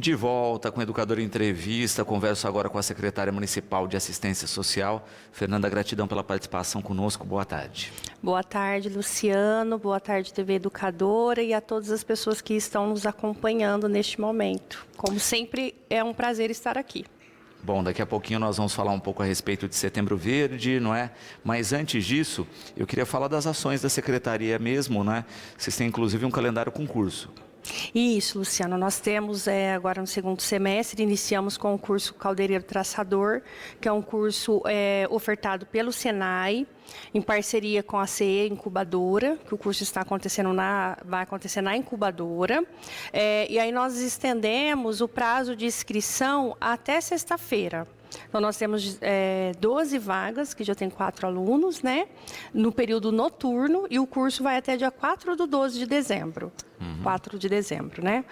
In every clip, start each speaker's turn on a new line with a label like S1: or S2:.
S1: De volta com o Educador em Entrevista, converso agora com a secretária municipal de Assistência Social, Fernanda, gratidão pela participação conosco, boa tarde.
S2: Boa tarde, Luciano, boa tarde, TV Educadora, e a todas as pessoas que estão nos acompanhando neste momento. Como sempre, é um prazer estar aqui.
S1: Bom, daqui a pouquinho nós vamos falar um pouco a respeito de Setembro Verde, não é? Mas antes disso, eu queria falar das ações da secretaria mesmo, né? Vocês têm inclusive um calendário concurso.
S2: Isso, Luciano, nós temos agora no segundo semestre, iniciamos com o curso Caldeireiro Traçador, que é um curso ofertado pelo Senai, em parceria com a CE Incubadora, que o curso está acontecendo vai acontecer na incubadora. E aí nós estendemos o prazo de inscrição até sexta-feira. Então, nós temos 12 vagas, que já tem 4 alunos, né? No período noturno, e o curso vai até dia 4/12 de dezembro. 4 de dezembro, né?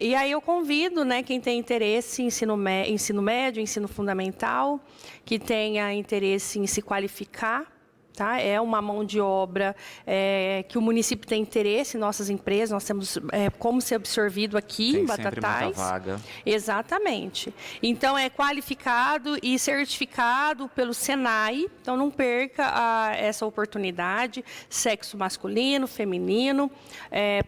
S2: E aí eu convido, né, quem tem interesse em ensino médio, ensino fundamental, que tenha interesse em se qualificar, tá? É uma mão de obra que o município tem interesse, nossas empresas, nós temos como ser absorvido aqui
S1: tem
S2: em Batatais.
S1: Sempre muita vaga.
S2: Exatamente. Então, é qualificado e certificado pelo Senai, então não perca essa oportunidade, sexo masculino, feminino,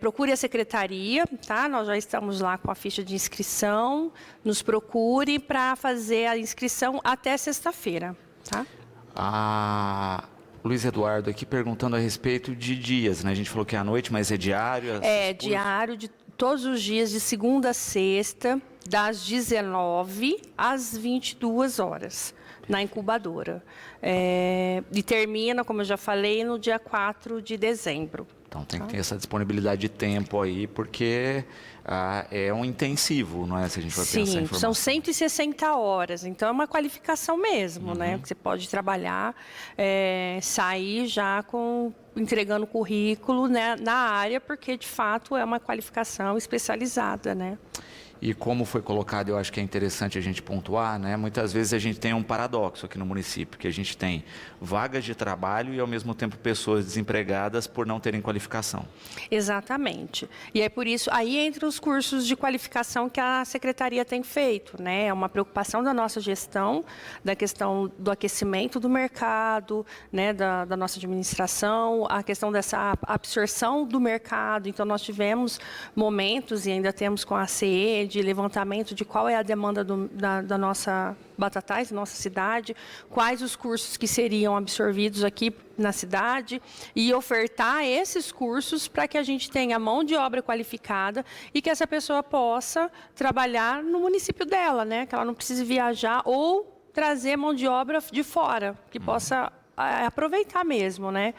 S2: procure a secretaria, tá? Nós já estamos lá com a ficha de inscrição, nos procure para fazer a inscrição até sexta-feira, tá?
S1: Luiz Eduardo aqui perguntando a respeito de dias, né? A gente falou que é à noite, mas é diário?
S2: Diário, de todos os dias, de segunda a sexta, das 19 às 22 horas, na incubadora. E termina, como eu já falei, no dia 4 de dezembro.
S1: Então tem que ter essa disponibilidade de tempo aí, porque é um intensivo, não é? Se a gente for pensar em
S2: Sim,
S1: formação.
S2: são 160 horas, então é uma qualificação mesmo, né? Você pode trabalhar, sair já entregando currículo, né, na área, porque de fato é uma qualificação especializada, né?
S1: E como foi colocado, eu acho que é interessante a gente pontuar, né? Muitas vezes a gente tem um paradoxo aqui no município, que a gente tem vagas de trabalho e, ao mesmo tempo, pessoas desempregadas por não terem qualificação.
S2: Exatamente. E é por isso, aí entre os cursos de qualificação que a secretaria tem feito, né? É uma preocupação da nossa gestão, da questão do aquecimento do mercado, né? Da nossa administração, a questão dessa absorção do mercado. Então, nós tivemos momentos, e ainda temos com a CE, de levantamento de qual é a demanda da nossa Batatais, nossa cidade, quais os cursos que seriam absorvidos aqui na cidade e ofertar esses cursos para que a gente tenha mão de obra qualificada e que essa pessoa possa trabalhar no município dela, né? Que ela não precise viajar ou trazer mão de obra de fora, que possa aproveitar mesmo, né?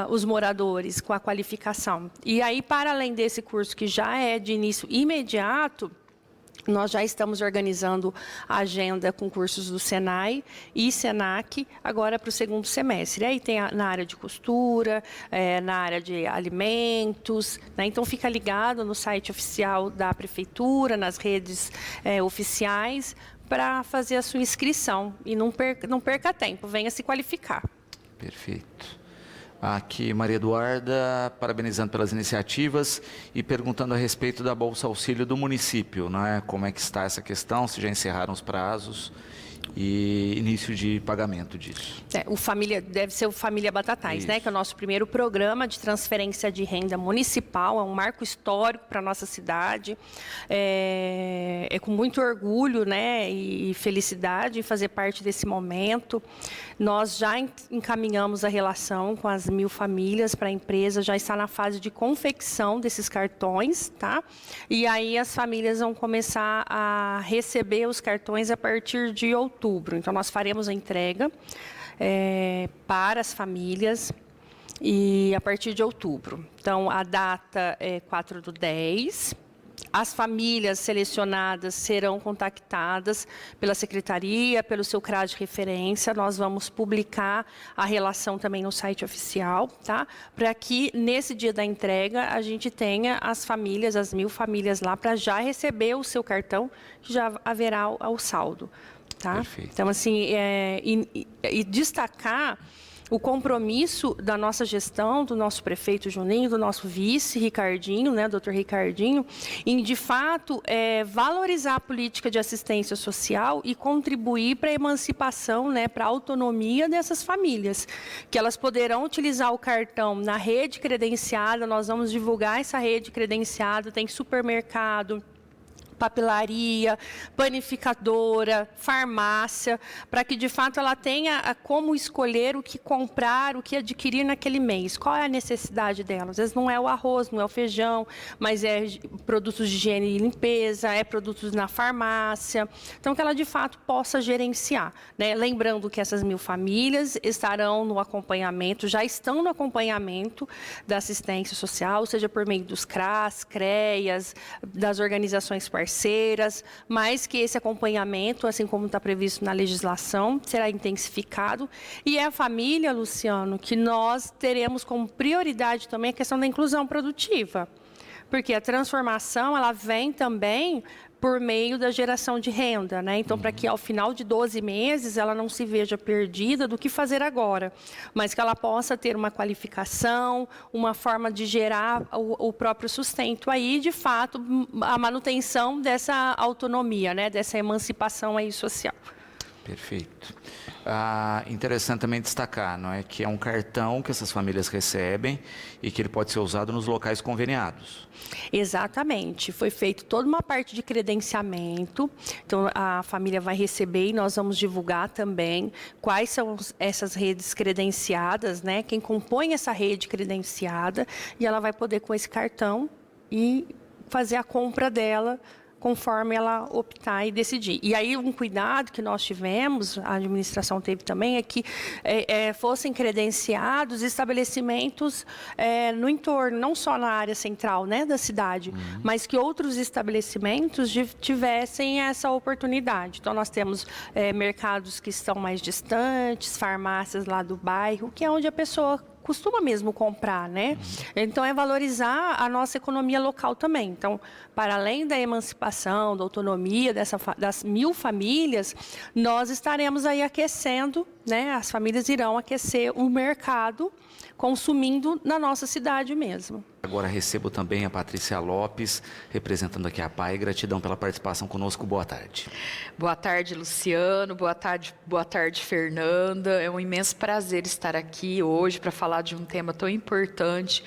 S2: Os moradores com a qualificação. E aí, para além desse curso que já é de início imediato, nós já estamos organizando a agenda com cursos do Senai e Senac agora para o segundo semestre. Aí tem na área de costura, na área de alimentos, né? Então fica ligado no site oficial da Prefeitura, nas redes oficiais, para fazer a sua inscrição. E não perca tempo, venha se qualificar.
S1: Perfeito. Aqui, Maria Eduarda, parabenizando pelas iniciativas e perguntando a respeito da Bolsa Auxílio do município, né? Como é que está essa questão, se já encerraram os prazos e início de pagamento disso.
S2: Deve ser o Família Batatais,
S1: Isso.
S2: né? Que é o nosso primeiro programa de transferência de renda municipal, é um marco histórico para a nossa cidade. É com muito orgulho, né, e felicidade em fazer parte desse momento. Nós já encaminhamos a relação com as 1.000 famílias para a empresa, já está na fase de confecção desses cartões, tá? E aí as famílias vão começar a receber os cartões a partir de outubro. Então, nós faremos a entrega para as famílias e a partir de outubro. Então, a data é 4/10. As famílias selecionadas serão contactadas pela secretaria, pelo seu CRAS de referência. Nós vamos publicar a relação também no site oficial, tá? Para que nesse dia da entrega a gente tenha as famílias, as 1.000 famílias lá, para já receber o seu cartão, que já haverá o saldo. Tá?
S1: Perfeito.
S2: Então, assim, e destacar o compromisso da nossa gestão, do nosso prefeito Juninho, do nosso vice Ricardinho, né, doutor Ricardinho, em, de fato, valorizar a política de assistência social e contribuir para a emancipação, né, para a autonomia dessas famílias, que elas poderão utilizar o cartão na rede credenciada. Nós vamos divulgar essa rede credenciada, tem supermercado, papelaria, panificadora, farmácia, para que de fato ela tenha como escolher o que comprar, o que adquirir naquele mês. Qual é a necessidade dela? Às vezes não é o arroz, não é o feijão, mas é produtos de higiene e limpeza, é produtos na farmácia. Então, que ela de fato possa gerenciar, né? Lembrando que essas 1.000 famílias estarão no acompanhamento, já estão no acompanhamento da assistência social, seja por meio dos CRAS, CREAS, das organizações parceiras, mas que esse acompanhamento, assim como está previsto na legislação, será intensificado. E é a família, Luciano, que nós teremos como prioridade também a questão da inclusão produtiva. Porque a transformação, ela vem também por meio da geração de renda, né? Então, para que ao final de 12 meses ela não se veja perdida do que fazer agora, mas que ela possa ter uma qualificação, uma forma de gerar o próprio sustento aí, de fato, a manutenção dessa autonomia, né? Dessa emancipação aí social.
S1: Perfeito. Interessante também destacar, não é, que é um cartão que essas famílias recebem e que ele pode ser usado nos locais conveniados.
S2: Exatamente. Foi feito toda uma parte de credenciamento. Então, a família vai receber e nós vamos divulgar também quais são essas redes credenciadas, né? Quem compõe essa rede credenciada, e ela vai poder, com esse cartão, e fazer a compra dela conforme ela optar e decidir. E aí, um cuidado que nós tivemos, a administração teve também, é que fossem credenciados estabelecimentos no entorno, não só na área central, né, da cidade, mas que outros estabelecimentos tivessem essa oportunidade. Então, nós temos mercados que estão mais distantes, farmácias lá do bairro, que é onde a pessoa costuma mesmo comprar, né? Então, é valorizar a nossa economia local também. Então, para além da emancipação, da autonomia das 1.000 famílias, nós estaremos aí aquecendo, né? As famílias irão aquecer o mercado consumindo na nossa cidade mesmo.
S1: Agora recebo também a Patrícia Lopes, representando aqui a PAI. Gratidão pela participação conosco. Boa tarde.
S3: Boa tarde, Luciano. Boa tarde, Fernanda. É um imenso prazer estar aqui hoje para falar de um tema tão importante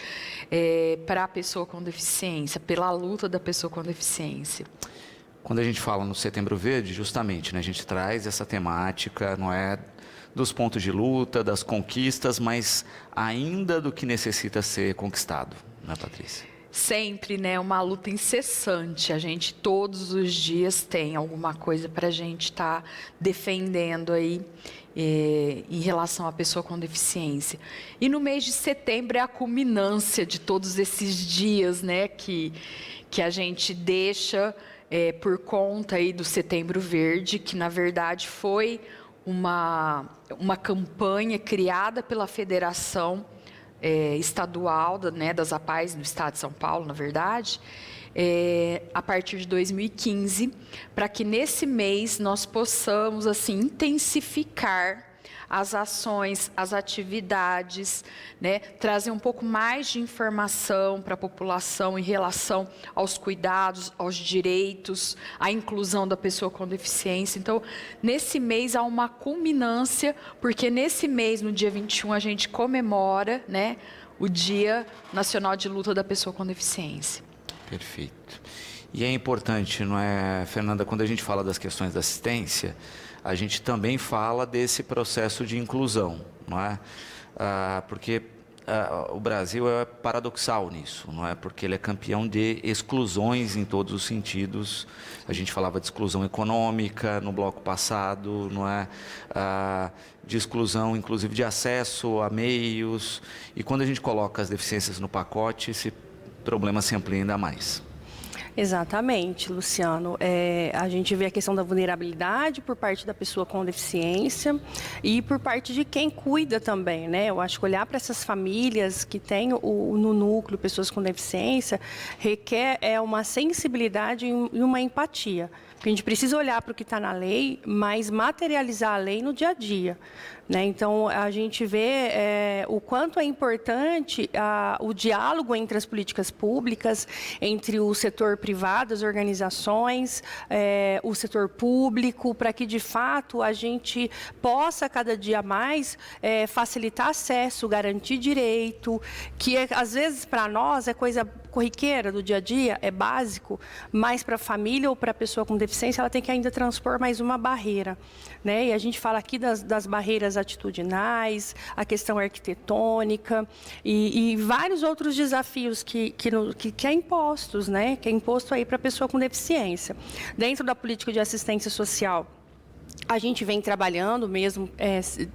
S3: para a pessoa com deficiência, pela luta da pessoa com deficiência.
S1: Quando a gente fala no Setembro Verde, justamente, né, a gente traz essa temática, não é, dos pontos de luta, das conquistas, mas ainda do que necessita ser conquistado, né, Patrícia?
S3: Sempre, né? Uma luta incessante. A gente todos os dias tem alguma coisa para a gente estar defendendo aí em relação à pessoa com deficiência. E no mês de setembro é a culminância de todos esses dias, né? Que a gente deixa por conta aí do Setembro Verde, que na verdade foi uma campanha criada pela Federação Estadual das APAES do Estado de São Paulo, na verdade, a partir de 2015, para que nesse mês nós possamos assim intensificar as ações, as atividades, né, trazer um pouco mais de informação para a população em relação aos cuidados, aos direitos, à inclusão da pessoa com deficiência. Então, nesse mês há uma culminância, porque nesse mês, no dia 21, a gente comemora, né, o Dia Nacional de Luta da Pessoa com Deficiência.
S1: Perfeito. E é importante, não é, Fernanda, quando a gente fala das questões da assistência, a gente também fala desse processo de inclusão, não é? Porque o Brasil é paradoxal nisso, não é? Porque ele é campeão de exclusões em todos os sentidos. A gente falava de exclusão econômica no bloco passado, não é? De exclusão, inclusive, de acesso a meios. E quando a gente coloca as deficiências no pacote, esse problema se amplia ainda mais.
S2: Exatamente, Luciano. A gente vê a questão da vulnerabilidade por parte da pessoa com deficiência e por parte de quem cuida também, né? Eu acho que olhar para essas famílias que têm no núcleo pessoas com deficiência requer uma sensibilidade e uma empatia. Porque a gente precisa olhar para o que está na lei, mas materializar a lei no dia a dia. né? Então, a gente vê o quanto é importante o diálogo entre as políticas públicas, entre o setor privado, as organizações, o setor público, para que, de fato, a gente possa, cada dia mais, facilitar acesso, garantir direito, que, às vezes, para nós, é coisa corriqueira do dia a dia, é básico, mas para a família ou para a pessoa com deficiência, ela tem que ainda transpor mais uma barreira, né? E a gente fala aqui das barreiras atitudinais, a questão arquitetônica e vários outros desafios que é impostos, né? Que é imposto aí para a pessoa com deficiência. Dentro da política de assistência social, a gente vem trabalhando mesmo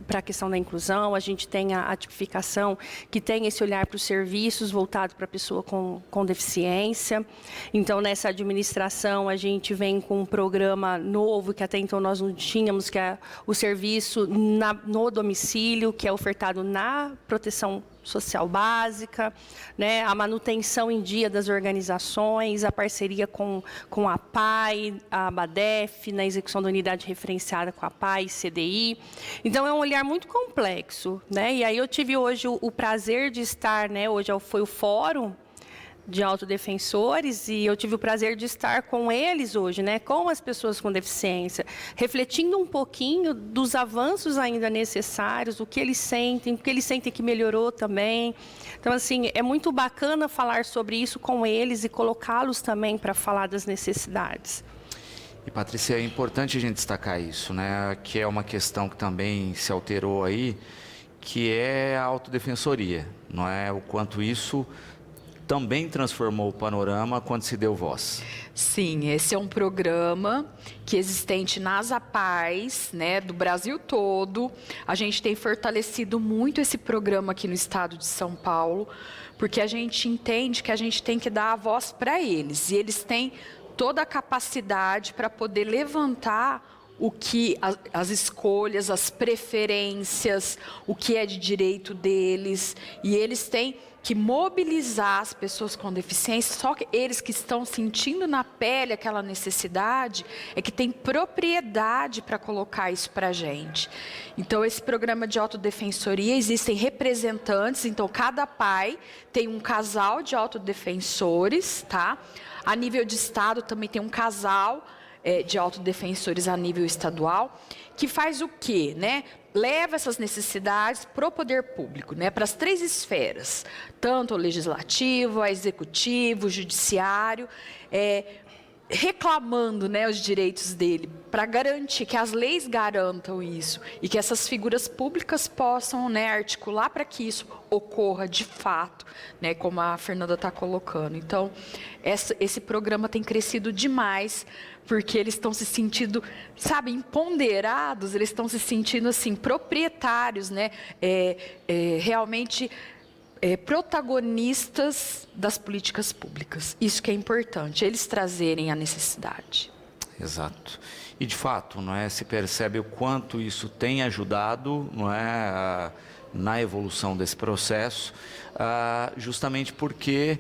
S2: para a questão da inclusão, a gente tem a tipificação que tem esse olhar para os serviços voltado para a pessoa com deficiência. Então, nessa administração, a gente vem com um programa novo que até então nós não tínhamos, que é o serviço no domicílio, que é ofertado na proteção social básica, né? A manutenção em dia das organizações, a parceria com a PAI, a ABADEF, na execução da unidade referenciada com a PAI, CDI. Então, é um olhar muito complexo, né? E aí eu tive hoje o prazer de estar, né? Hoje foi o fórum de autodefensores e eu tive o prazer de estar com eles hoje, né, com as pessoas com deficiência, refletindo um pouquinho dos avanços ainda necessários, o que eles sentem que melhorou também. Então, assim, é muito bacana falar sobre isso com eles e colocá-los também para falar das necessidades.
S1: E, Patrícia, é importante a gente destacar isso, né, que é uma questão que também se alterou aí, que é a autodefensoria, não é? O quanto isso também transformou o panorama quando se deu voz.
S3: Sim, esse é um programa que é existente nas APAES, né, do Brasil todo. A gente tem fortalecido muito esse programa aqui no estado de São Paulo, porque a gente entende que a gente tem que dar a voz para eles. E eles têm toda a capacidade para poder levantar o que as escolhas, as preferências, o que é de direito deles. E eles têm que mobilizar as pessoas com deficiência, só que eles que estão sentindo na pele aquela necessidade, é que tem propriedade para colocar isso para a gente. Então, esse programa de autodefensoria, existem representantes, então cada pai tem um casal de autodefensores, tá? A nível de estado também tem um casal de autodefensores a nível estadual, que faz o quê, né? Leva essas necessidades para o poder público, né? Para as 3 esferas, tanto o legislativo, o executivo, o judiciário, reclamando, né, os direitos dele, para garantir que as leis garantam isso e que essas figuras públicas possam, né, articular para que isso ocorra de fato, né, como a Fernanda está colocando. Então, esse programa tem crescido demais, porque eles estão se sentindo, sabe, empoderados, eles estão se sentindo, assim, proprietários, né, realmente protagonistas das políticas públicas. Isso que é importante, eles trazerem a necessidade.
S1: Exato. E, de fato, não é, se percebe o quanto isso tem ajudado, não é, na evolução desse processo, justamente porque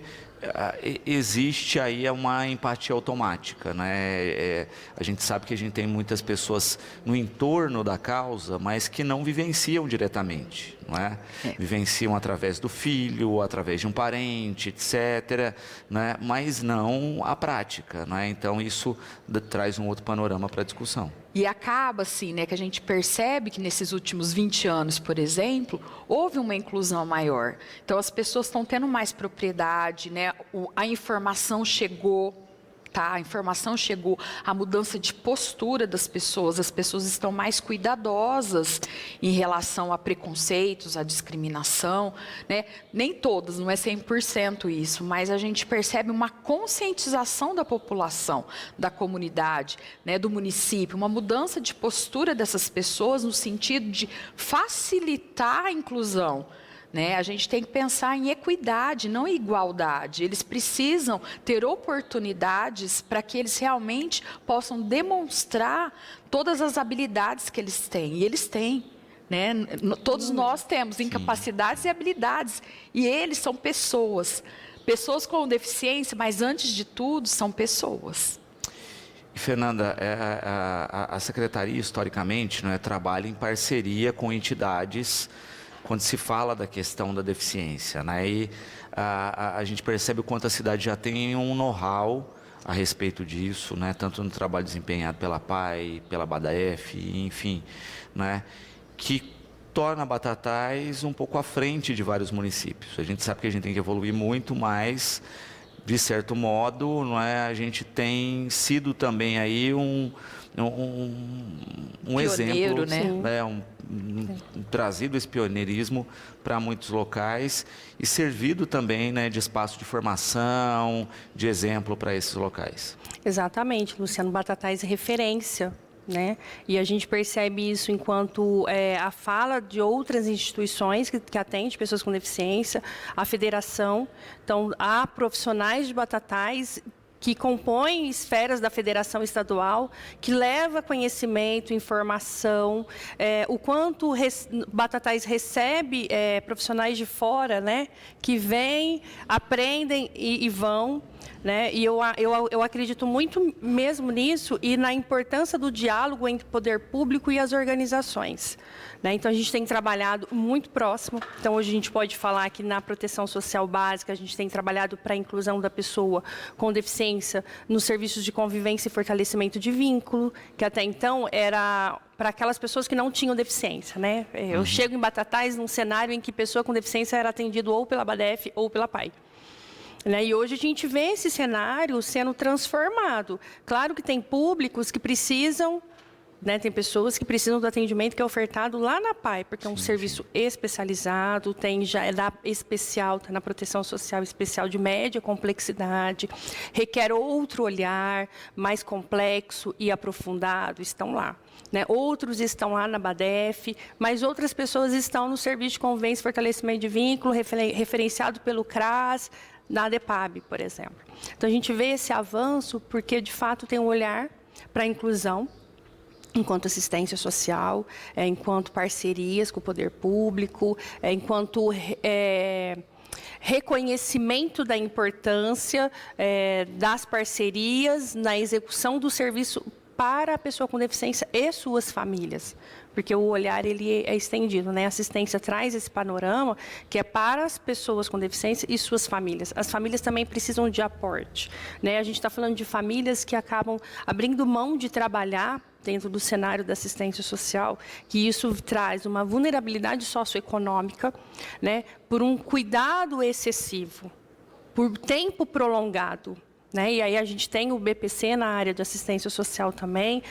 S1: existe aí uma empatia automática, né? A gente sabe que a gente tem muitas pessoas no entorno da causa, mas que não vivenciam diretamente, não é? Vivenciam através do filho, através de um parente, etc., né? Mas não a prática, não é? Então isso traz um outro panorama para a discussão.
S3: E acaba assim, né, que a gente percebe que nesses últimos 20 anos, por exemplo, houve uma inclusão maior. Então as pessoas estão tendo mais propriedade, né? A informação chegou, tá? A informação chegou, a mudança de postura das pessoas, as pessoas estão mais cuidadosas em relação a preconceitos, a discriminação, né? Nem todas, não é 100% isso, mas a gente percebe uma conscientização da população, da comunidade, né, do município, uma mudança de postura dessas pessoas no sentido de facilitar a inclusão. Né? A gente tem que pensar em equidade, não em igualdade. Eles precisam ter oportunidades para que eles realmente possam demonstrar todas as habilidades que eles têm. E eles têm. Né? Todos nós temos incapacidades e habilidades. E eles são pessoas. Pessoas com deficiência, mas antes de tudo, são pessoas.
S1: E, Fernanda, a Secretaria, historicamente, né, trabalha em parceria com entidades quando se fala da questão da deficiência, né? E a gente percebe o quanto a cidade já tem um know-how a respeito disso, né? Tanto no trabalho desempenhado pela PAI, pela BADAF, enfim, né? Que torna Batatais um pouco à frente de vários municípios. A gente sabe que a gente tem que evoluir muito, mas, de certo modo, não é, a gente tem sido também aí um
S3: Pioneiro,
S1: exemplo,
S3: né?
S1: Trazido esse pioneirismo para muitos locais e servido também, né, de espaço de formação, de exemplo para esses locais.
S2: Exatamente, Luciano. Batatais é referência, né? E a gente percebe isso enquanto a fala de outras instituições que atendem pessoas com deficiência, a federação. Então, há profissionais de Batatais que compõem esferas da federação estadual, que leva conhecimento, informação, o quanto Batatais recebe profissionais de fora, né, que vêm, aprendem e vão. Né? E eu acredito muito mesmo nisso e na importância do diálogo entre o poder público e as organizações. Né? Então, a gente tem trabalhado muito próximo. Então, hoje a gente pode falar que na proteção social básica, a gente tem trabalhado para a inclusão da pessoa com deficiência nos serviços de convivência e fortalecimento de vínculo, que até então era para aquelas pessoas que não tinham deficiência. Né? Eu chego em Batatais num cenário em que pessoa com deficiência era atendido ou pela BADEF ou pela PAI. Né? E hoje a gente vê esse cenário sendo transformado. Claro que tem públicos que precisam, né? Tem pessoas que precisam do atendimento que é ofertado lá na PAI, porque é um serviço especializado, já é da especial, está na proteção social especial de média complexidade, requer outro olhar, mais complexo e aprofundado, estão lá. Né? Outros estão lá na BADEF, mas outras pessoas estão no serviço de convivência e fortalecimento de vínculo, referenciado pelo CRAS, na ADEPAB, por exemplo. Então, a gente vê esse avanço porque, de fato, tem um olhar para a inclusão, enquanto assistência social, enquanto parcerias com o poder público, enquanto reconhecimento da importância das parcerias na execução do serviço para a pessoa com deficiência e suas famílias, porque o olhar ele é estendido, né? A assistência traz esse panorama que é para as pessoas com deficiência e suas famílias. As famílias também precisam de aporte, né? A gente está falando de famílias que acabam abrindo mão de trabalhar dentro do cenário da assistência social, que isso traz uma vulnerabilidade socioeconômica, né? Por um cuidado excessivo, por tempo prolongado. Né? E aí a gente tem o BPC na área de assistência social também,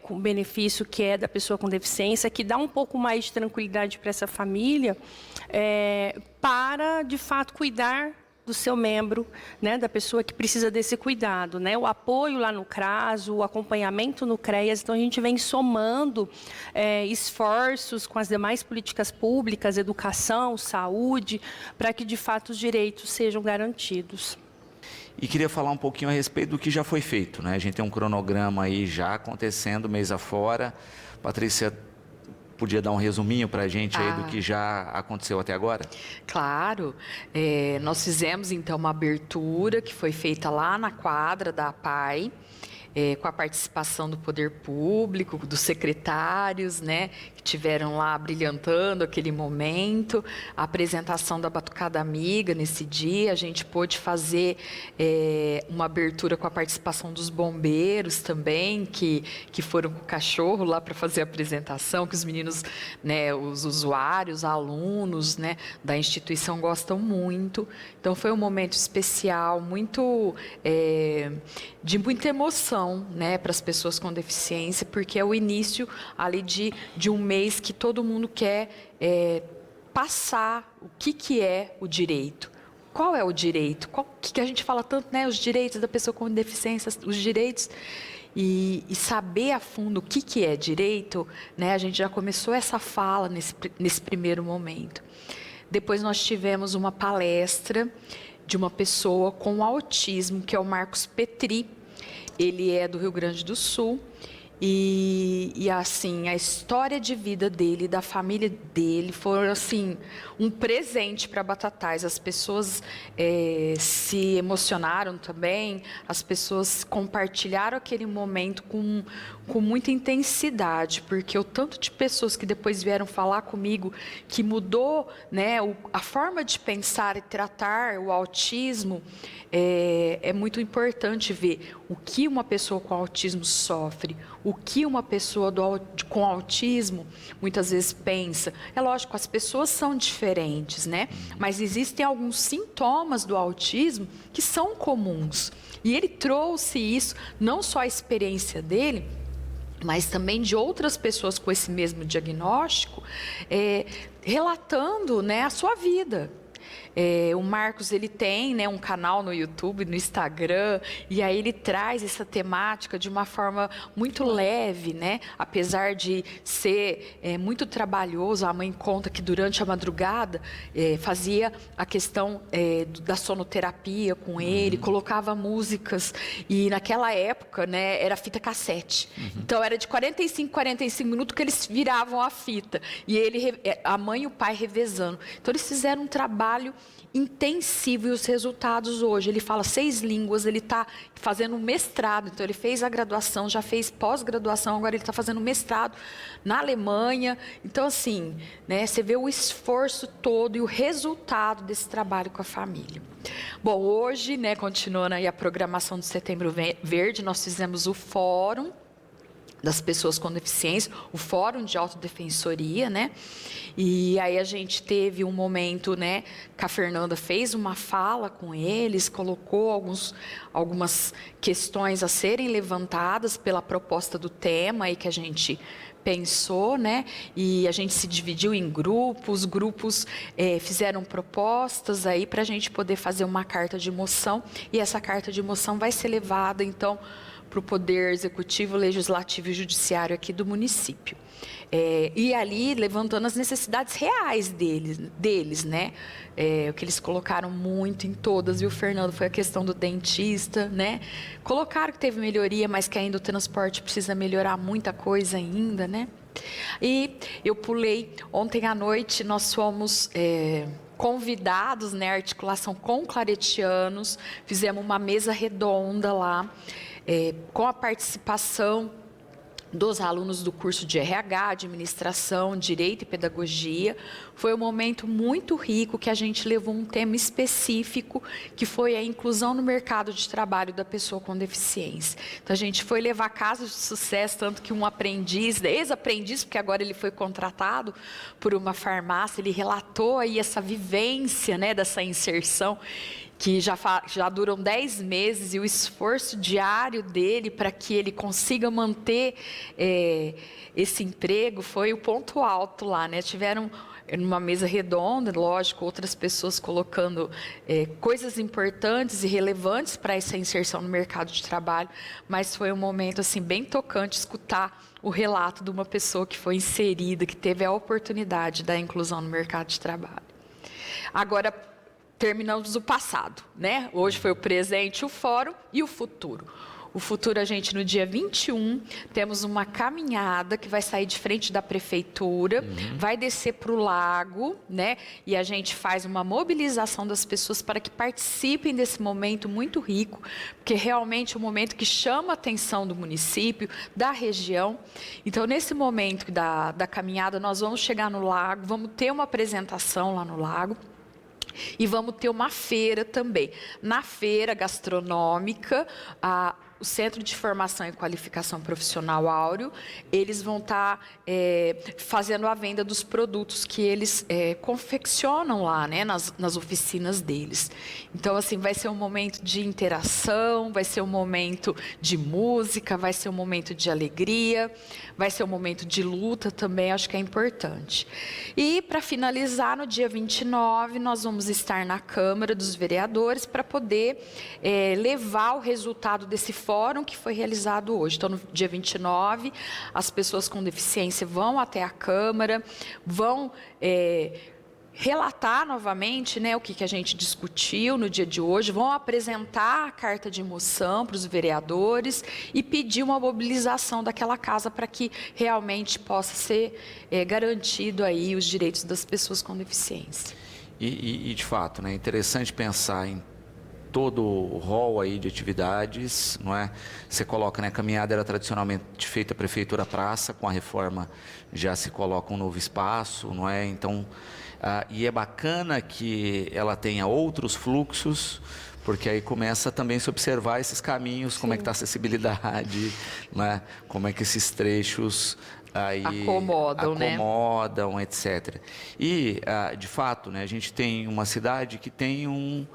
S2: com benefício que é da pessoa com deficiência, que dá um pouco mais de tranquilidade para essa família, para, de fato, cuidar do seu membro, né, da pessoa que precisa desse cuidado, né, o apoio lá no CRAS, o acompanhamento no CREAS. Então, a gente vem somando esforços com as demais políticas públicas, educação, saúde, para que, de fato, os direitos sejam garantidos.
S1: E queria falar um pouquinho a respeito do que já foi feito, né? A gente tem um cronograma aí já acontecendo mês afora. Patrícia, podia dar um resuminho para a gente aí do que já aconteceu até agora?
S3: Claro. Nós fizemos, então, uma abertura que foi feita lá na quadra da PAI, com a participação do poder público, dos secretários, né, que tiveram lá brilhantando aquele momento, a apresentação da Batucada Amiga nesse dia. A gente pôde fazer uma abertura com a participação dos bombeiros também, que foram com o cachorro lá para fazer a apresentação, que os meninos, né, os usuários, alunos, né, da instituição gostam muito. Então, foi um momento especial, muito de muita emoção, né, para as pessoas com deficiência, porque é o início ali de um mês que todo mundo quer passar o que é o direito. Qual é o direito? O que a gente fala tanto, né, os direitos da pessoa com deficiência, os direitos, e saber a fundo o que é direito, né, a gente já começou essa fala nesse primeiro momento. Depois nós tivemos uma palestra de uma pessoa com autismo, que é o Marcos Petri. Ele é do Rio Grande do Sul E assim, a história de vida dele, da família dele, foram assim, um presente para Batatais. As pessoas se emocionaram também, as pessoas compartilharam aquele momento com muita intensidade, porque o tanto de pessoas que depois vieram falar comigo, que mudou, né, a forma de pensar e tratar o autismo, é muito importante ver o que uma pessoa com autismo sofre, o que uma pessoa com autismo muitas vezes pensa. É lógico, as pessoas são diferentes, né? Mas existem alguns sintomas do autismo que são comuns. E ele trouxe isso, não só a experiência dele, mas também de outras pessoas com esse mesmo diagnóstico, relatando, né, a sua vida. O Marcos, ele tem, né, um canal no YouTube, no Instagram, e aí ele traz essa temática de uma forma muito leve, né? Apesar de ser muito trabalhoso. A mãe conta que durante a madrugada fazia a questão da sonoterapia com ele, colocava músicas, e naquela época, né, era fita cassete. Então era de 45 minutos que eles viravam a fita, e a mãe e o pai revezando. Então eles fizeram um trabalho intensivo, e os resultados hoje, ele fala 6 línguas, ele está fazendo um mestrado, então ele fez a graduação, já fez pós-graduação, agora ele está fazendo um mestrado na Alemanha. Então assim, né, você vê o esforço todo e o resultado desse trabalho com a família. Bom, hoje, né, continuando aí a programação do Setembro Verde, nós fizemos o fórum das pessoas com deficiência, o Fórum de Autodefensoria, né? E aí a gente teve um momento, né, que a Fernanda fez uma fala com eles, colocou algumas questões a serem levantadas pela proposta do tema aí que a gente pensou, né? E a gente se dividiu em grupos, os grupos fizeram propostas aí para a gente poder fazer uma carta de moção, e essa carta de moção vai ser levada, então, para o Poder Executivo, Legislativo e Judiciário aqui do município. E ali levantando as necessidades reais deles, né? O que eles colocaram muito em todas, viu, Fernando? Foi a questão do dentista, né? Colocaram que teve melhoria, mas que ainda o transporte precisa melhorar muita coisa ainda, né? E eu pulei, ontem à noite nós fomos convidados, né? Articulação com claretianos, fizemos uma mesa redonda lá, com a participação dos alunos do curso de RH, Administração, Direito e Pedagogia. Foi um momento muito rico que a gente levou um tema específico, que foi a inclusão no mercado de trabalho da pessoa com deficiência. Então, a gente foi levar casos de sucesso, tanto que um aprendiz, ex-aprendiz, porque agora ele foi contratado por uma farmácia, ele relatou aí essa vivência, né, dessa inserção, que já duram 10 meses, e o esforço diário dele para que ele consiga manter esse emprego foi o ponto alto lá, né? Tiveram numa mesa redonda, lógico, outras pessoas colocando coisas importantes e relevantes para essa inserção no mercado de trabalho, mas foi um momento assim bem tocante escutar o relato de uma pessoa que foi inserida, que teve a oportunidade da inclusão no mercado de trabalho. Agora, terminamos o passado, né? Hoje foi o presente, o fórum e o futuro. O futuro, a gente, no dia 21, temos uma caminhada que vai sair de frente da prefeitura, vai descer para o lago, né? E a gente faz uma mobilização das pessoas para que participem desse momento muito rico, porque realmente é um momento que chama a atenção do município, da região. Então, nesse momento da caminhada, nós vamos chegar no lago, vamos ter uma apresentação lá no lago, e vamos ter uma feira também. Na feira gastronômica, o Centro de Formação e Qualificação Profissional Áureo, eles vão estar fazendo a venda dos produtos que eles confeccionam lá, né, nas oficinas deles. Então, assim, vai ser um momento de interação, vai ser um momento de música, vai ser um momento de alegria, vai ser um momento de luta também, acho que é importante. E, para finalizar, no dia 29, nós vamos estar na Câmara dos Vereadores para poder levar o resultado desse fórum que foi realizado hoje. Então, no dia 29, as pessoas com deficiência vão até a Câmara, vão relatar novamente, né, o que a gente discutiu no dia de hoje, vão apresentar a carta de moção para os vereadores e pedir uma mobilização daquela casa para que realmente possa ser garantido aí os direitos das pessoas com deficiência.
S1: E de fato, né, é interessante pensar em todo o rol aí de atividades, não é? Você coloca, né, a caminhada era tradicionalmente feita prefeitura praça, com a reforma já se coloca um novo espaço, não é? Então, e é bacana que ela tenha outros fluxos, porque aí começa também a se observar esses caminhos, como é que está a acessibilidade, né? Como é que esses trechos aí acomodam, etc. E, de fato, né, a gente tem uma cidade que tem um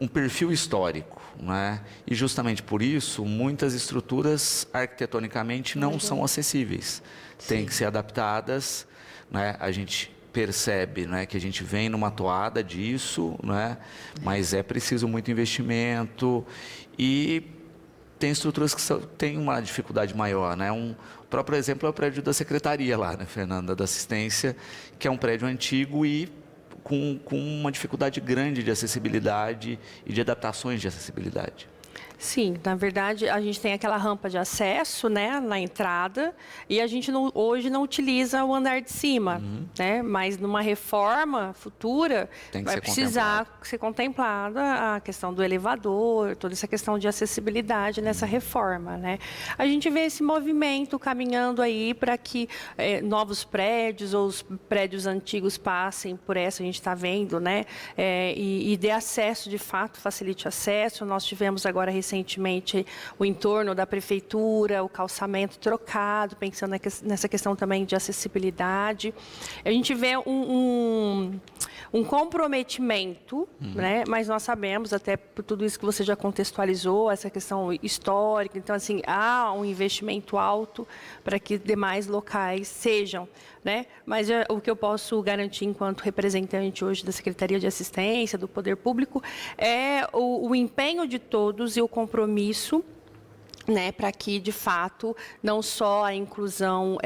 S1: perfil histórico, né? E justamente por isso, muitas estruturas arquitetonicamente não são acessíveis. Têm que ser adaptadas, né? A gente percebe, né, que a gente vem numa toada disso, né? Mas é preciso muito investimento e tem estruturas que têm uma dificuldade maior, né? O próprio exemplo é o prédio da secretaria lá, né, Fernanda, da assistência, que é um prédio antigo e com uma dificuldade grande de acessibilidade e de adaptações de acessibilidade.
S2: Sim, na verdade, a gente tem aquela rampa de acesso, né, na entrada, e a gente hoje não utiliza o andar de cima, né? Mas numa reforma futura vai precisar ser contemplada a questão do elevador, toda essa questão de acessibilidade nessa reforma, né? A gente vê esse movimento caminhando aí para que novos prédios ou os prédios antigos passem por essa, a gente está vendo, né? E dê acesso, de fato, facilite acesso. Nós tivemos agora recentemente o entorno da prefeitura, o calçamento trocado, pensando nessa questão também de acessibilidade. A gente vê um comprometimento, né? Mas nós sabemos, até por tudo isso que você já contextualizou, essa questão histórica, então, assim, há um investimento alto para que demais locais sejam, né? Mas o que eu posso garantir enquanto representante hoje da Secretaria de Assistência, do Poder Público, é o empenho de todos e o compromisso, né, para que, de fato, não só a inclusão,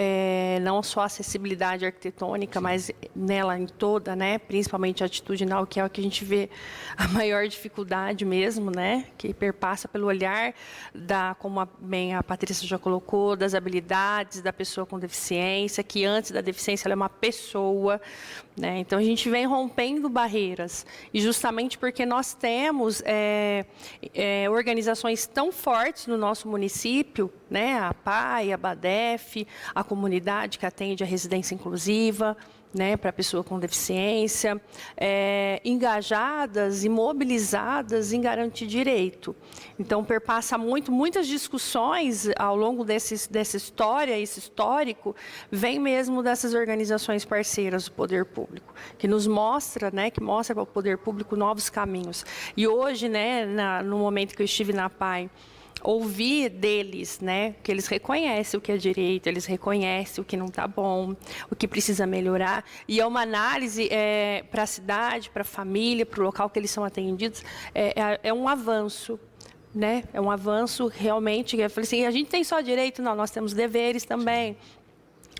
S2: não só a acessibilidade arquitetônica, mas nela em toda, né, principalmente a atitudinal, que é o que a gente vê a maior dificuldade mesmo, né, que perpassa pelo olhar como bem a Patrícia já colocou, das habilidades da pessoa com deficiência, que antes da deficiência ela é uma pessoa, né? Então a gente vem rompendo barreiras, e justamente porque nós temos organizações tão fortes no nosso município, né, a PAI, a BADEF, a comunidade que atende a residência inclusiva, né, para a pessoa com deficiência, engajadas e mobilizadas em garantir direito. Então, perpassa muitas discussões ao longo dessa história, esse histórico, vem mesmo dessas organizações parceiras do Poder Público, que nos mostra, né, que mostra para o Poder Público novos caminhos. E hoje, né, no momento que eu estive na PAI, ouvir deles, né, que eles reconhecem o que é direito, eles reconhecem o que não está bom, o que precisa melhorar, e é uma análise para a cidade, para a família, para o local que eles são atendidos, é um avanço, né? É um avanço realmente. Eu falei assim, a gente tem só direito? Não, nós temos deveres também.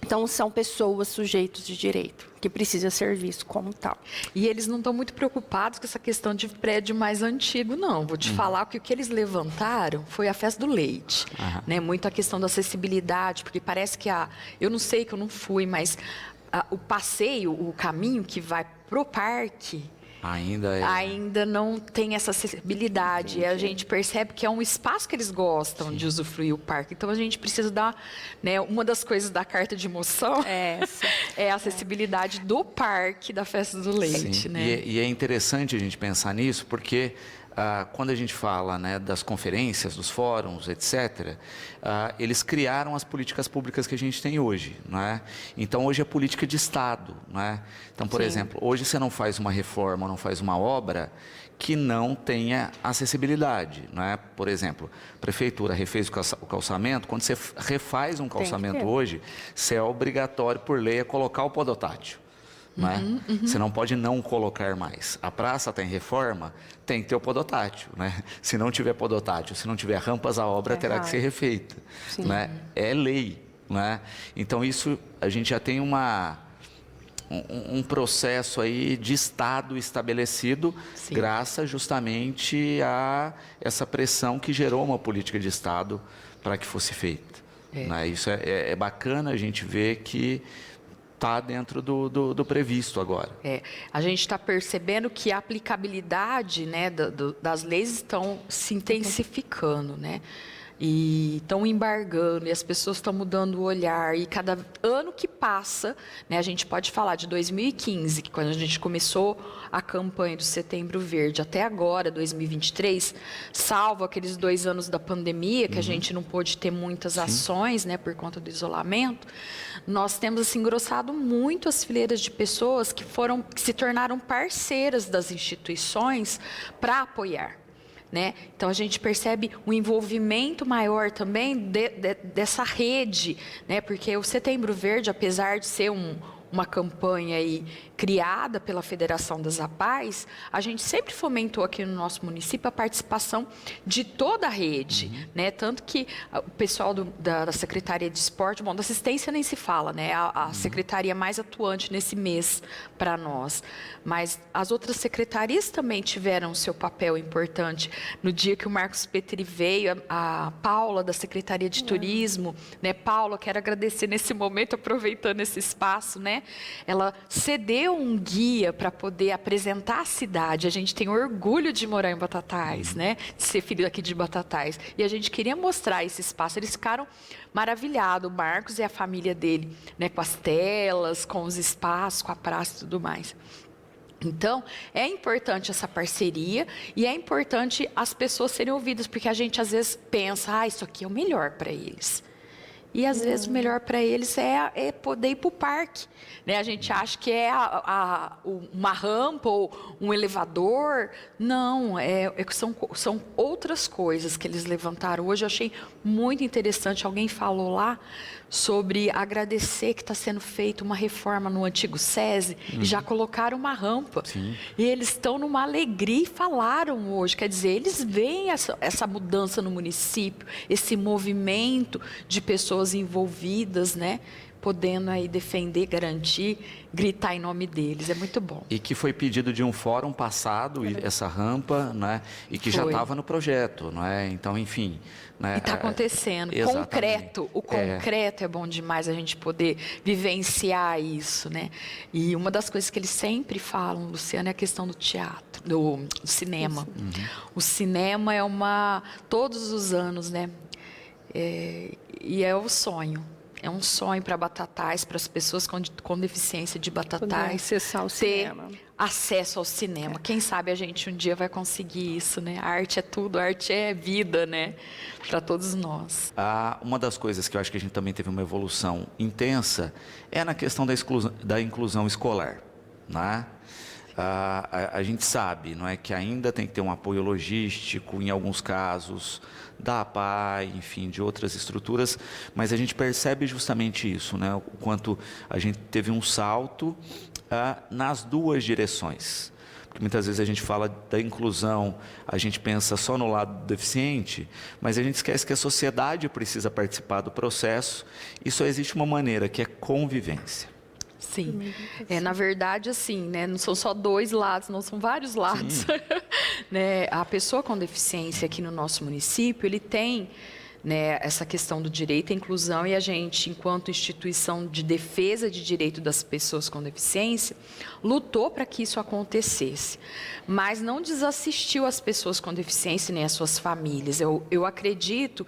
S2: Então, são pessoas sujeitos de direito, que precisa ser visto como tal.
S3: E eles não estão muito preocupados com essa questão de prédio mais antigo, não. Vou te falar que o que eles levantaram foi a festa do leite. Né? Muito a questão da acessibilidade, porque parece que eu não sei, que eu não fui, mas o passeio, o caminho que vai pro parque... Ainda não tem essa acessibilidade. E a gente percebe que é um espaço que eles gostam de usufruir o parque. Então, a gente precisa dar... Né, uma das coisas da carta de moção é a acessibilidade do parque da Festa do Leite. Né?
S1: E é interessante a gente pensar nisso, porque... quando a gente fala, né, das conferências, dos fóruns, etc., eles criaram as políticas públicas que a gente tem hoje, não é? Então, hoje é política de Estado, não é? Então, por exemplo, hoje você não faz uma reforma, não faz uma obra que não tenha acessibilidade, não é? Por exemplo, a prefeitura refez o calçamento, quando você refaz um calçamento hoje, você é obrigatório, por lei, a colocar o podotátil. Né? Você não pode não colocar mais. A praça está em reforma, tem que ter o podotátil, né? Se não tiver podotátil, se não tiver rampas, a obra terá que ser refeita, né? É lei, né? Então isso a gente já tem uma um processo aí de Estado estabelecido,
S3: Sim.
S1: graças justamente a essa pressão que gerou uma política de Estado para que fosse feita. Né? Isso é bacana a gente ver que está dentro do previsto agora.
S3: A gente está percebendo que a aplicabilidade, né, das leis estão se intensificando, né? E estão embargando, e as pessoas estão mudando o olhar, e cada ano que passa, né, a gente pode falar de 2015, que quando a gente começou a campanha do Setembro Verde, até agora, 2023, salvo aqueles 2 anos da pandemia, que a gente não pôde ter muitas ações, né, por conta do isolamento, nós temos assim, engrossado muito as fileiras de pessoas que se tornaram parceiras das instituições para apoiar. Né? Então, a gente percebe um envolvimento maior também dessa rede, né? Porque o Setembro Verde, apesar de ser uma campanha aí criada pela Federação das APAES, a gente sempre fomentou aqui no nosso município a participação de toda a rede, né? Tanto que o pessoal da Secretaria de Esporte, da assistência nem se fala, né? A secretaria mais atuante nesse mês para nós. Mas as outras secretarias também tiveram seu papel importante. No dia que o Marcos Petri veio, a Paula da Secretaria de Turismo, né? Paula, quero agradecer nesse momento, aproveitando esse espaço, né? Ela cedeu um guia para poder apresentar a cidade. A gente tem orgulho de morar em Batatais, né? De ser filho aqui de Batatais. E a gente queria mostrar esse espaço. Eles ficaram maravilhados, o Marcos e a família dele, né? Com as telas, com os espaços, com a praça e tudo mais. Então, é importante essa parceria e é importante as pessoas serem ouvidas, porque a gente às vezes pensa, isso aqui é o melhor para eles. E às vezes o melhor para eles é poder ir para o parque. Né? A gente acha que é uma rampa ou um elevador. Não, são outras coisas que eles levantaram. Hoje eu achei muito interessante, alguém falou lá sobre agradecer que está sendo feita uma reforma no antigo SESI e já colocaram uma rampa.
S1: Sim.
S3: E eles estão numa alegria e falaram hoje. Quer dizer, eles veem essa mudança no município, esse movimento de pessoas envolvidas, né? Podendo aí defender, garantir, gritar em nome deles. É muito bom.
S1: E que foi pedido de um fórum passado, essa rampa, né? E que já estava no projeto, não é? Então, enfim. Né?
S3: E está acontecendo.
S1: Exatamente.
S3: O concreto é bom demais a gente poder vivenciar isso, né? E uma das coisas que eles sempre falam, Luciano, é a questão do teatro, do cinema. O cinema é todos os anos, né? E é o sonho. É um sonho para Batatais, para as pessoas com deficiência de Batatais, ter acesso ao cinema. Quem sabe a gente um dia vai conseguir isso, né? A arte é tudo, a arte é vida, né? Para todos nós.
S1: Uma das coisas que eu acho que a gente também teve uma evolução intensa é na questão da inclusão escolar, né? A gente sabe, não é, que ainda tem que ter um apoio logístico, em alguns casos, da APAE, enfim, de outras estruturas, mas a gente percebe justamente isso, né, o quanto a gente teve um salto nas duas direções. Porque muitas vezes a gente fala da inclusão, a gente pensa só no lado do deficiente, mas a gente esquece que a sociedade precisa participar do processo e só existe uma maneira, que é convivência.
S3: Sim, na verdade, assim, né, não são só 2 lados, não são vários lados. Né? A pessoa com deficiência aqui no nosso município, ele tem, né, essa questão do direito à inclusão e a gente, enquanto instituição de defesa de direito das pessoas com deficiência, lutou para que isso acontecesse, mas não desassistiu as pessoas com deficiência nem as suas famílias. Eu acredito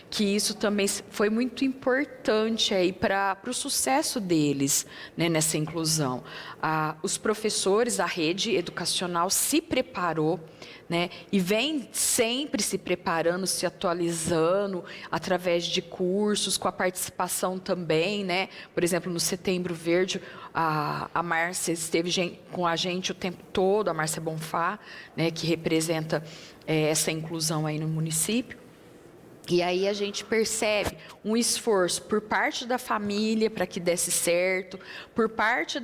S3: que isso também foi muito importante aí para o sucesso deles, né, nessa inclusão. Os professores, a rede educacional se preparou, né, e vem sempre se preparando, se atualizando através de cursos, com a participação também, né? Por exemplo, no Setembro Verde, a Márcia esteve com a gente o tempo todo, a Márcia Bonfá, né, que representa essa inclusão aí no município. E aí a gente percebe um esforço por parte da família para que desse certo, por parte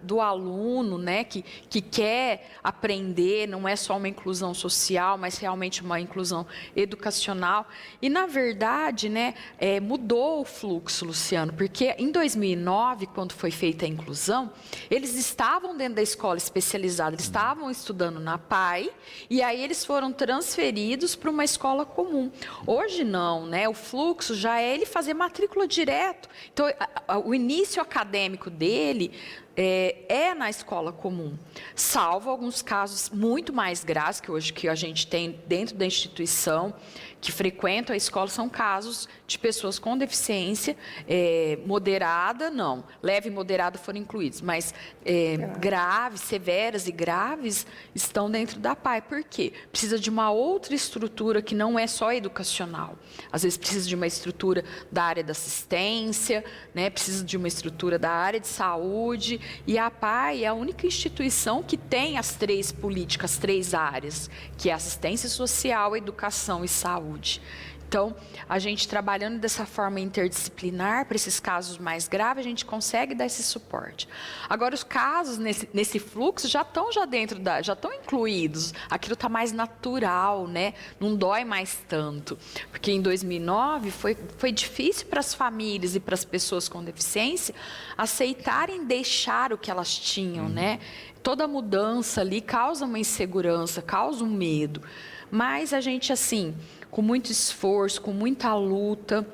S3: do aluno, né, que quer aprender, não é só uma inclusão social, mas realmente uma inclusão educacional. E, na verdade, né, mudou o fluxo, Luciano, porque em 2009, quando foi feita a inclusão, eles estavam dentro da escola especializada, eles estavam estudando na PAI, e aí eles foram transferidos para uma escola comum. Hoje não, né? O fluxo já é ele fazer matrícula direto. Então, o início acadêmico dele é na escola comum, salvo alguns casos muito mais graves que hoje que a gente tem dentro da instituição, que frequentam a escola, são casos de pessoas com deficiência moderada, não, leve e moderada foram incluídos, mas graves, severas e graves estão dentro da PAI. Por quê? Precisa de uma outra estrutura que não é só educacional. Às vezes precisa de uma estrutura da área da assistência, né? Precisa de uma estrutura da área de saúde. E a PAI é a única instituição que tem as 3 políticas, as 3 áreas, que é assistência social, educação e saúde. Então, a gente trabalhando dessa forma interdisciplinar, para esses casos mais graves, a gente consegue dar esse suporte. Agora, os casos nesse fluxo já estão dentro já estão incluídos. Aquilo está mais natural, né? Não dói mais tanto. Porque em 2009 foi difícil para as famílias e para as pessoas com deficiência aceitarem deixar o que elas tinham, né? Toda mudança ali causa uma insegurança, causa um medo. Mas a gente, assim, com muito esforço, com muita luta,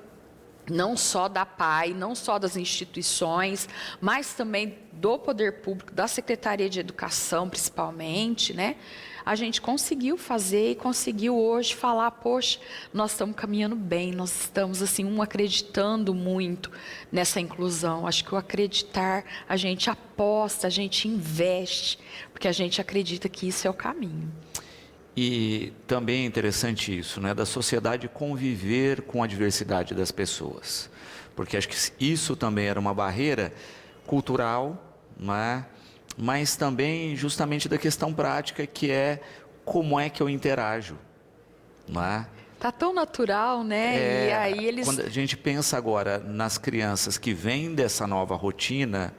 S3: não só da PAI, não só das instituições, mas também do poder público, da Secretaria de Educação, principalmente, né? A gente conseguiu fazer e conseguiu hoje falar, poxa, nós estamos caminhando bem, nós estamos, assim, acreditando muito nessa inclusão. Acho que o acreditar, a gente aposta, a gente investe, porque a gente acredita que isso é o caminho.
S1: E também é interessante isso, né, da sociedade conviver com a diversidade das pessoas. Porque acho que isso também era uma barreira cultural, né, mas também justamente da questão prática, que é como é que eu interajo, né?
S3: Tá tão natural, né? E aí eles...
S1: Quando a gente pensa agora nas crianças que vêm dessa nova rotina,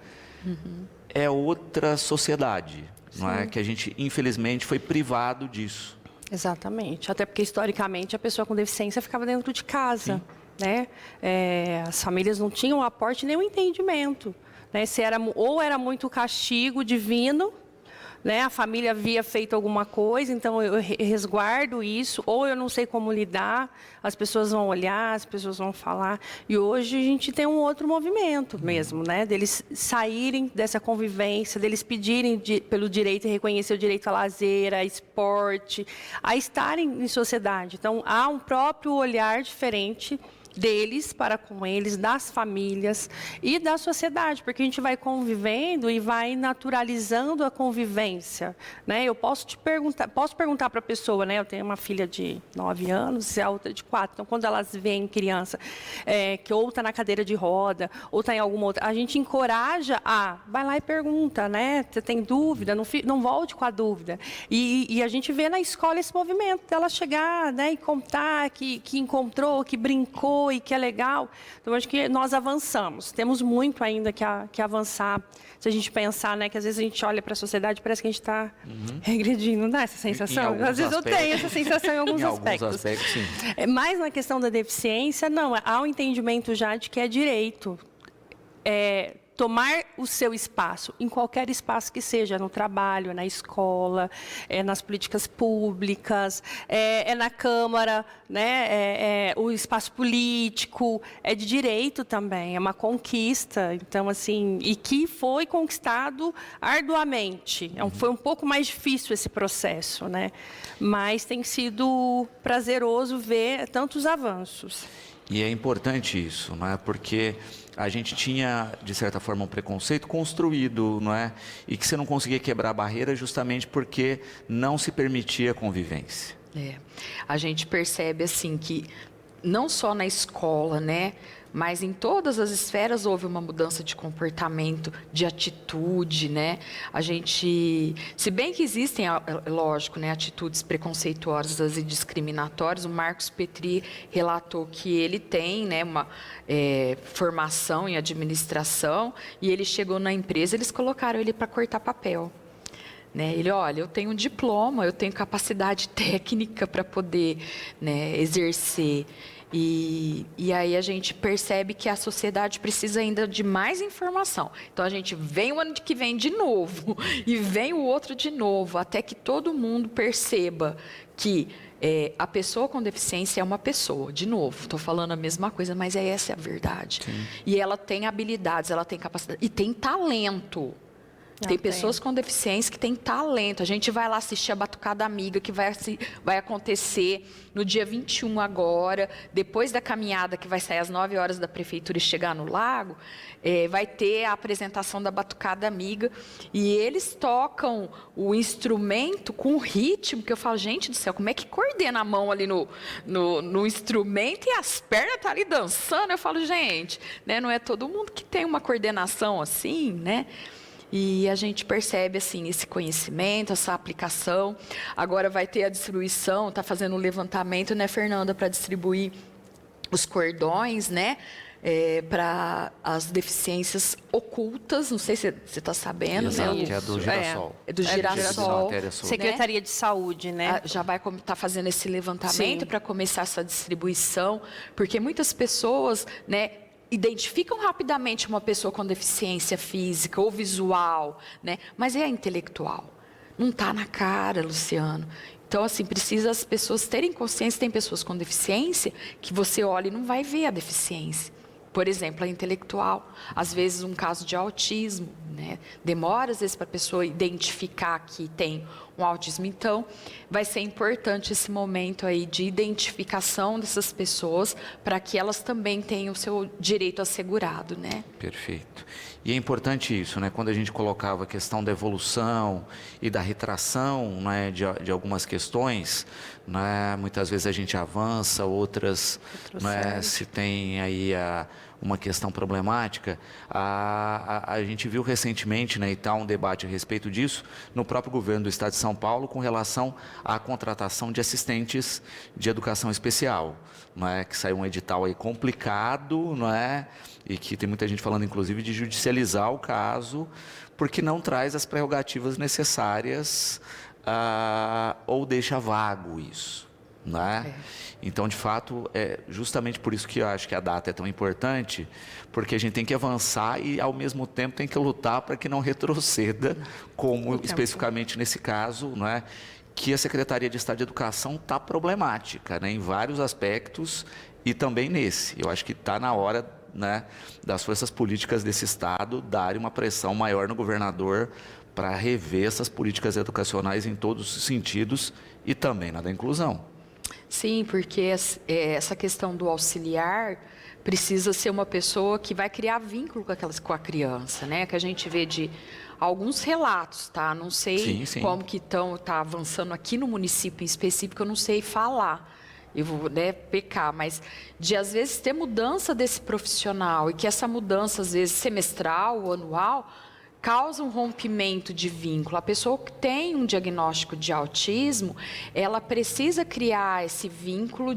S1: é outra sociedade. Não é? Que a gente, infelizmente, foi privado disso.
S2: Exatamente. Até porque, historicamente, a pessoa com deficiência ficava dentro de casa. Né? As famílias não tinham o aporte nem o entendimento. Né? Ou era muito castigo divino, né? A família havia feito alguma coisa, então eu resguardo isso, ou eu não sei como lidar, as pessoas vão olhar, as pessoas vão falar. E hoje a gente tem um outro movimento mesmo, né? Deles saírem dessa convivência, deles pedirem pelo direito e reconhecer o direito a lazer, a esporte, a estarem em sociedade. Então, há um próprio olhar diferente deles para com eles, das famílias e da sociedade, porque a gente vai convivendo e vai naturalizando a convivência, né? Eu posso perguntar para a pessoa, né? Eu tenho uma filha de 9 anos e a outra de 4, então quando elas veem criança que ou está na cadeira de roda, ou está em alguma outra, a gente encoraja vai lá e pergunta, né? Você tem dúvida? Não volte com a dúvida. E a gente vê na escola esse movimento dela chegar, né, e contar que encontrou, que brincou, e que é legal. Então, acho que nós avançamos. Temos muito ainda que avançar. Se a gente pensar, né, que às vezes a gente olha para a sociedade e parece que a gente está regredindo, não dá essa sensação? Às vezes eu tenho essa sensação em alguns aspectos.
S1: Alguns aspectos, sim.
S2: Mas na questão da deficiência, não. Há um entendimento já de que é direito. Tomar o seu espaço, em qualquer espaço que seja, no trabalho, na escola, nas políticas públicas, na Câmara, né? O espaço político, é de direito também, é uma conquista. Então, assim, e que foi conquistado arduamente. Foi um pouco mais difícil esse processo, né? Mas tem sido prazeroso ver tantos avanços.
S1: E é importante isso, não é? Porque a gente tinha, de certa forma, um preconceito construído, não é? E que você não conseguia quebrar a barreira justamente porque não se permitia a convivência.
S3: A gente percebe, assim, que não só na escola, né? Mas em todas as esferas houve uma mudança de comportamento, de atitude, né? A gente, se bem que existem, lógico, né, atitudes preconceituosas e discriminatórias, o Marcos Petri relatou que ele tem, né, uma formação em administração e ele chegou na empresa, eles colocaram ele para cortar papel. Né? Ele, olha, eu tenho um diploma, eu tenho capacidade técnica para poder, né, exercer. E aí a gente percebe que a sociedade precisa ainda de mais informação. Então, a gente vem o ano que vem de novo, e vem o outro de novo, até que todo mundo perceba que a pessoa com deficiência é uma pessoa. De novo, estou falando a mesma coisa, mas essa é a verdade.
S1: Sim.
S3: E ela tem habilidades, ela tem capacidade, e tem talento. Tem pessoas com deficiência que têm talento. A gente vai lá assistir a Batucada Amiga, que vai acontecer no dia 21 agora, depois da caminhada que vai sair às 9 horas da prefeitura e chegar no lago, vai ter a apresentação da Batucada Amiga, e eles tocam o instrumento com ritmo, que eu falo, gente do céu, como é que coordena a mão ali no instrumento e as pernas estão ali dançando? Eu falo, gente, né, não é todo mundo que tem uma coordenação assim, né? E a gente percebe, assim, esse conhecimento, essa aplicação. Agora vai ter a distribuição, está fazendo um levantamento, né, Fernanda, para distribuir os cordões, né, para as deficiências ocultas. Não sei se você está sabendo,
S1: Exato,
S3: né?
S1: que é do girassol.
S3: É do girassol.
S2: Secretaria de Saúde, né?
S3: Já vai estar fazendo esse levantamento para começar essa distribuição, porque muitas pessoas, né, identificam rapidamente uma pessoa com deficiência física ou visual, né? Mas é a intelectual. Não está na cara, Luciano. Então, assim, precisa as pessoas terem consciência. Tem pessoas com deficiência que você olha e não vai ver a deficiência. Por exemplo, a intelectual. Às vezes, um caso de autismo, né? Demora, às vezes, para a pessoa identificar que tem um autismo. Então, vai ser importante esse momento aí de identificação dessas pessoas para que elas também tenham o seu direito assegurado, né?
S1: Perfeito. E é importante isso, né? Quando a gente colocava a questão da evolução e da retração, né, de algumas questões, né, muitas vezes a gente avança, outras, né, se tem aí uma questão problemática. A gente viu recentemente, né, e está um debate a respeito disso, no próprio governo do Estado de São Paulo, com relação à contratação de assistentes de educação especial, não é? Que saiu um edital aí complicado, não é? E que tem muita gente falando, inclusive, de judicializar o caso, porque não traz as prerrogativas necessárias ou deixa vago isso, né? Então, de fato, é justamente por isso que eu acho que a data é tão importante, porque a gente tem que avançar e, ao mesmo tempo, tem que lutar para que não retroceda, como especificamente nesse caso, não é? Que a Secretaria de Estado de Educação está problemática, né, em vários aspectos, e também nesse. Eu acho que está na hora, né, das forças políticas desse Estado darem uma pressão maior no governador para rever essas políticas educacionais em todos os sentidos e também na da inclusão.
S3: Sim, porque essa questão do auxiliar precisa ser uma pessoa que vai criar vínculo com a criança, né? Que a gente vê de alguns relatos, tá? Não sei como que tá avançando aqui no município em específico, eu não sei falar. Eu vou, né, pecar, mas de às vezes ter mudança desse profissional e que essa mudança, às vezes semestral ou anual, causa um rompimento de vínculo. A pessoa que tem um diagnóstico de autismo, ela precisa criar esse vínculo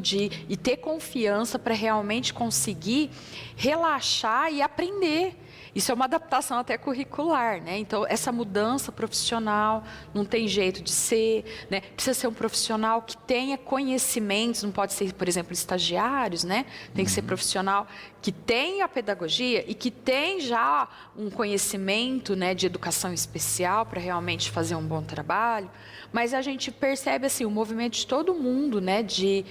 S3: e ter confiança para realmente conseguir relaxar e aprender. Isso é uma adaptação até curricular, né? Então, essa mudança profissional não tem jeito de ser, né? Precisa ser um profissional que tenha conhecimentos, não pode ser, por exemplo, estagiários, né? Tem que ser profissional que tenha a pedagogia e que tem já um conhecimento, né, de educação especial para realmente fazer um bom trabalho. Mas a gente percebe, assim, o movimento de todo mundo, né, de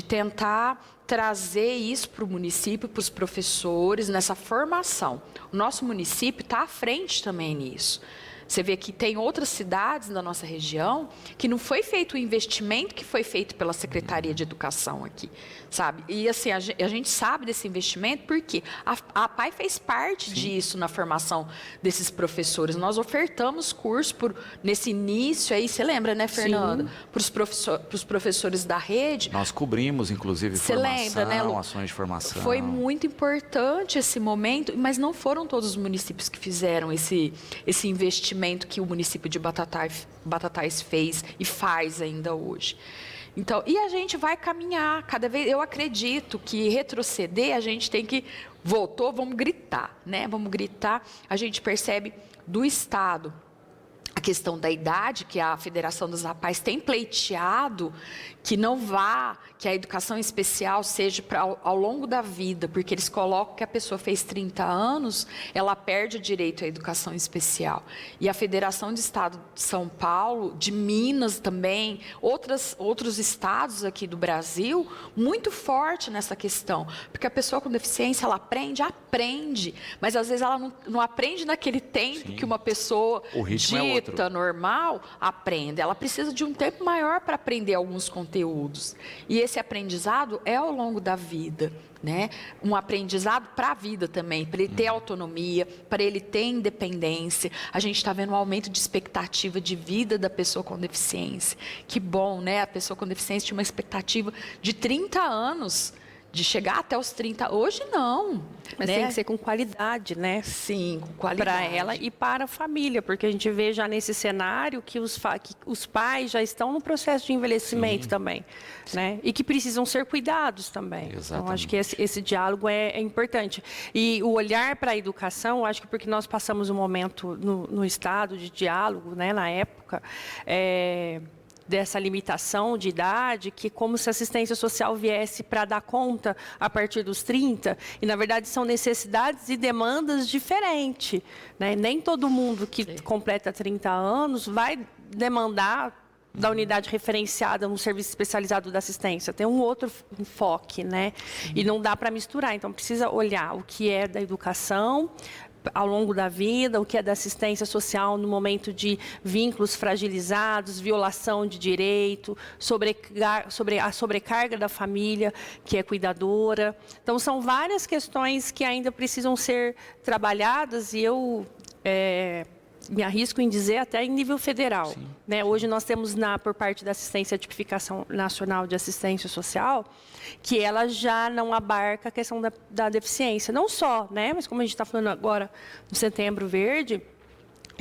S3: tentar trazer isso para o município, para os professores, nessa formação. O nosso município está à frente também nisso, Você vê que tem outras cidades da nossa região que não foi feito o investimento que foi feito pela Secretaria de Educação aqui, sabe? E assim, a gente sabe desse investimento porque a APAE fez parte disso na formação desses professores. Nós ofertamos curso nesse início aí, você lembra, né, Fernanda? Para os professores da rede.
S1: Nós cobrimos, inclusive,
S3: Lembra, né, Lu?
S1: ações de formação.
S3: Foi muito importante esse momento, mas não foram todos os municípios que fizeram esse investimento que o município de Batatais fez e faz ainda hoje. Então, e a gente vai caminhar cada vez. Eu acredito que retroceder, a gente tem que vamos gritar, né? Vamos gritar. A gente percebe do Estado a questão da idade, que a Federação dos APAES tem pleiteado, que a educação especial seja ao longo da vida, porque eles colocam que a pessoa fez 30 anos, ela perde o direito à educação especial. E a Federação do Estado de São Paulo, de Minas também, outros estados aqui do Brasil, muito forte nessa questão, porque a pessoa com deficiência, ela aprende, mas às vezes ela não aprende naquele tempo que uma pessoa dita, normal, aprende. Ela precisa de um tempo maior para aprender alguns conteúdos. E esse aprendizado é ao longo da vida, né? Um aprendizado para a vida também, para ele ter autonomia, para ele ter independência. A gente está vendo um aumento de expectativa de vida da pessoa com deficiência. Que bom, né? A pessoa com deficiência tinha uma expectativa de 30 anos, de chegar até os 30. Hoje não.
S2: Mas tem que ser com qualidade, né?
S3: Sim, com qualidade.
S2: Para ela e para a família, porque a gente vê já nesse cenário que os pais já estão no processo de envelhecimento também, né? E que precisam ser cuidados também.
S1: Exatamente.
S2: Então, acho que esse diálogo é importante. E o olhar para a educação, acho que porque nós passamos um momento no estado de diálogo, né, na época, dessa limitação de idade, que como se a assistência social viesse para dar conta a partir dos 30, e na verdade são necessidades e demandas diferentes, né? Nem todo mundo que completa 30 anos vai demandar da unidade referenciada no serviço especializado da assistência. Tem um outro enfoque, né? E não dá para misturar, então precisa olhar o que é da educação ao longo da vida, o que é da assistência social no momento de vínculos fragilizados, violação de direito, sobre a sobrecarga da família, que é cuidadora. Então, são várias questões que ainda precisam ser trabalhadas e eu me arrisco em dizer até em nível federal, né? Hoje nós temos por parte da Assistência e Tipificação Nacional de Assistência Social, que ela já não abarca a questão da deficiência, não só, né? Mas como a gente está falando agora do Setembro Verde,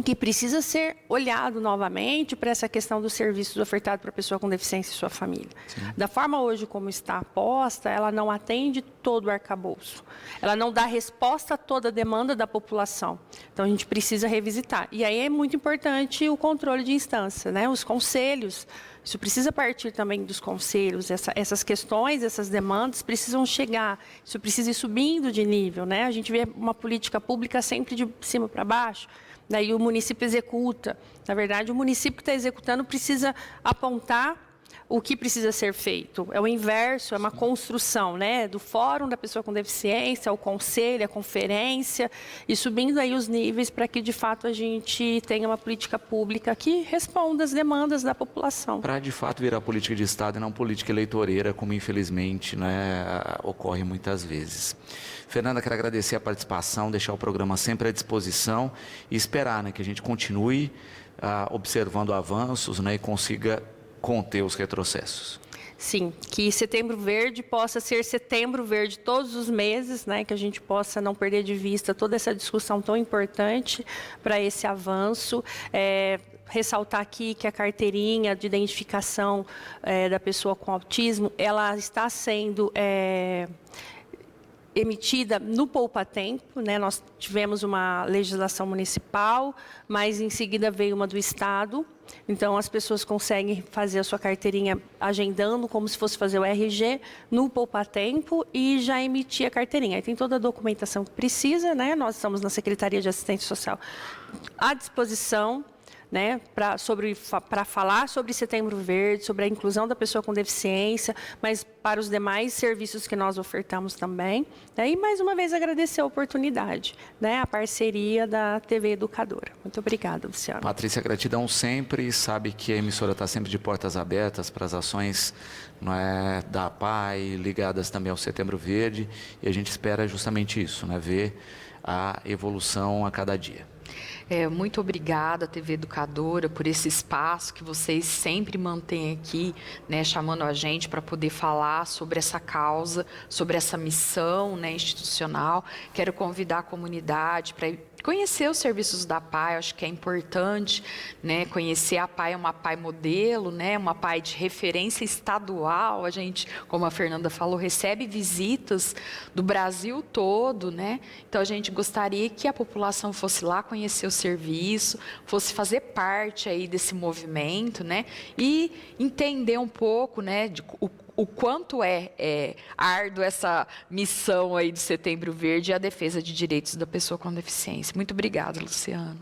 S2: que precisa ser olhado novamente para essa questão dos serviços ofertados para a pessoa com deficiência e sua família. Da forma hoje como está posta, ela não atende todo o arcabouço. Ela não dá resposta a toda a demanda da população. Então, a gente precisa revisitar. E aí é muito importante o controle de instância, né? Os conselhos. Isso precisa partir também dos conselhos. Essas questões, essas demandas precisam chegar. Isso precisa ir subindo de nível, né? A gente vê uma política pública sempre de cima para baixo. Daí o município executa. Na verdade, o município que está executando precisa apontar o que precisa ser feito. É o inverso, é uma construção, né? Do fórum da pessoa com deficiência, o conselho, a conferência, e subindo aí os níveis para que, de fato, a gente tenha uma política pública que responda às demandas da população.
S1: Para, de fato, virar política de Estado e não política eleitoreira, como, infelizmente, né, ocorre muitas vezes. Fernanda, quero agradecer a participação, deixar o programa sempre à disposição e esperar, né, que a gente continue observando avanços, né, e consiga conter os retrocessos.
S2: Sim, que Setembro Verde possa ser Setembro Verde todos os meses, né? Que a gente possa não perder de vista toda essa discussão tão importante para esse avanço. Ressaltar aqui que a carteirinha de identificação da pessoa com autismo, ela está sendo emitida no poupa-tempo, né? Nós tivemos uma legislação municipal, mas em seguida veio uma do Estado. Então, as pessoas conseguem fazer a sua carteirinha agendando, como se fosse fazer o RG, no poupa-tempo e já emitir a carteirinha. Aí tem toda a documentação que precisa, né? Nós estamos na Secretaria de Assistência Social à disposição, né, para falar sobre Setembro Verde, sobre a inclusão da pessoa com deficiência, mas para os demais serviços que nós ofertamos também. Né, e, mais uma vez, agradecer a oportunidade, né, a parceria da TV Educadora. Muito obrigada, Luciano.
S1: Patrícia, gratidão sempre. Sabe que a emissora está sempre de portas abertas para as ações, não é, da APAE, ligadas também ao Setembro Verde. E a gente espera justamente isso, né, ver a evolução a cada dia.
S3: Muito obrigada, TV Educadora, por esse espaço que vocês sempre mantêm aqui, né, chamando a gente para poder falar sobre essa causa, sobre essa missão, né, institucional. Quero convidar a comunidade para conhecer os serviços da APAE. Acho que é importante, né, conhecer a APAE. É uma APAE modelo, né, uma APAE de referência estadual. A gente, como a Fernanda falou, recebe visitas do Brasil todo, né? Então a gente gostaria que a população fosse lá conhecer o serviço, fosse fazer parte aí desse movimento, né, e entender um pouco, né, o quanto é árduo essa missão aí do Setembro Verde e a defesa de direitos da pessoa com deficiência. Muito obrigada, Luciano.